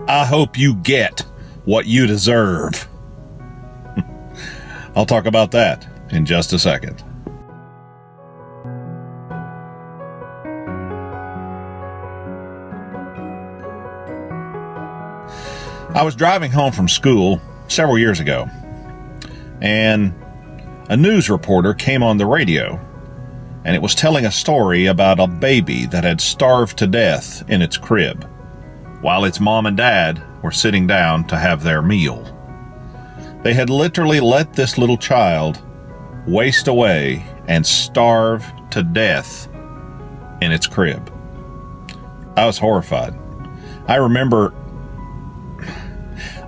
I hope you get what you deserve. I'll talk about that in just a second. I was driving home from school several years ago, and a news reporter came on the radio, and it was telling a story about a baby that had starved to death in its crib while its mom and dad were sitting down to have their meal. They had literally let this little child waste away and starve to death in its crib. I was horrified. I remember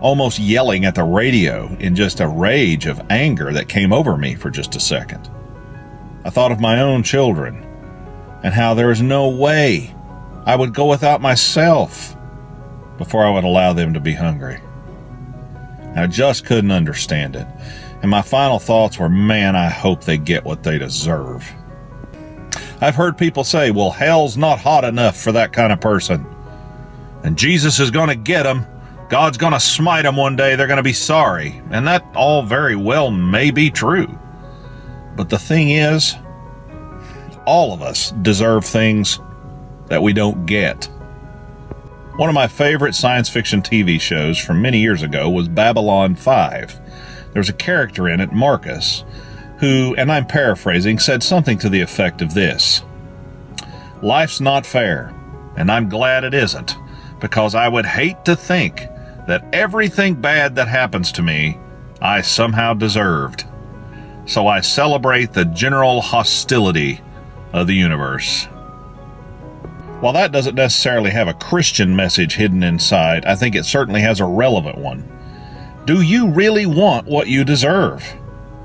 almost yelling at the radio in just a rage of anger that came over me for just a second. I thought of my own children and how there was no way I would go without myself before I would allow them to be hungry. I just couldn't understand it. And my final thoughts were, man, I hope they get what they deserve. I've heard people say, well, hell's not hot enough for that kind of person. And Jesus is going to get them. God's going to smite them one day. They're going to be sorry. And that all very well may be true. But the thing is, all of us deserve things that we don't get. One of my favorite science fiction TV shows from many years ago was Babylon 5. There was a character in it, Marcus, who, and I'm paraphrasing, said something to the effect of this: life's not fair, and I'm glad it isn't, because I would hate to think that everything bad that happens to me, I somehow deserved. So I celebrate the general hostility of the universe. While that doesn't necessarily have a Christian message hidden inside, I think it certainly has a relevant one. Do you really want what you deserve?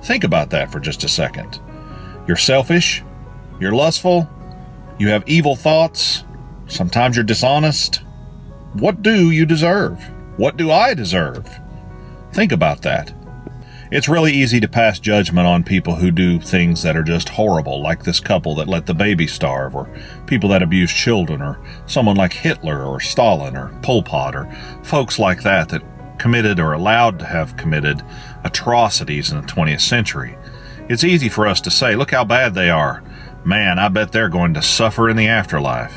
Think about that for just a second. You're selfish, you're lustful, you have evil thoughts, sometimes you're dishonest. What do you deserve? What do I deserve? Think about that. It's really easy to pass judgment on people who do things that are just horrible, like this couple that let the baby starve, or people that abuse children, or someone like Hitler or Stalin or Pol Pot, or folks like that that committed or allowed to have committed atrocities in the 20th century. It's easy for us to say, look how bad they are. Man, I bet they're going to suffer in the afterlife.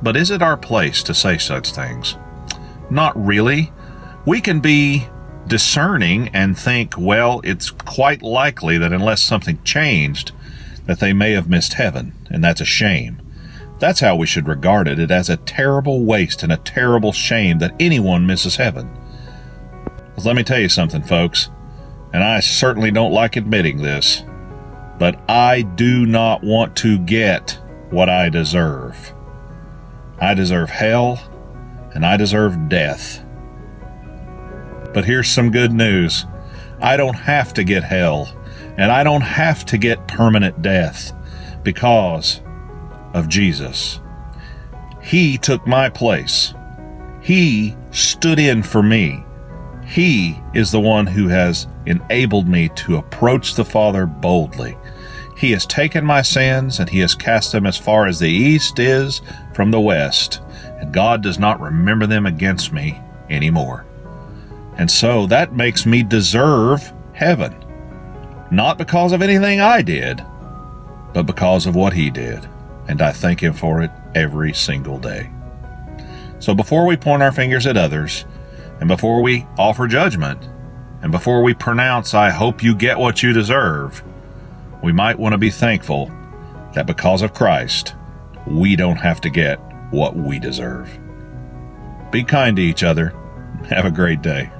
But is it our place to say such things? Not really. We can be discerning and think, well, it's quite likely that unless something changed, that they may have missed heaven, and that's a shame. That's how we should regard it, as a terrible waste and a terrible shame that anyone misses heaven. Well, let me tell you something, folks, and I certainly don't like admitting this, but I do not want to get what I deserve. I deserve hell, and I deserve death. But here's some good news. I don't have to get hell, and I don't have to get permanent death because of Jesus. He took my place. He stood in for me. He is the one who has enabled me to approach the Father boldly. He has taken my sins, and he has cast them as far as the east is from the west, and God does not remember them against me anymore. And so that makes me deserve heaven. Not because of anything I did, but because of what he did. And I thank him for it every single day. So before we point our fingers at others, and before we offer judgment, and before we pronounce, I hope you get what you deserve, we might want to be thankful that because of Christ, we don't have to get what we deserve. Be kind to each other. Have a great day.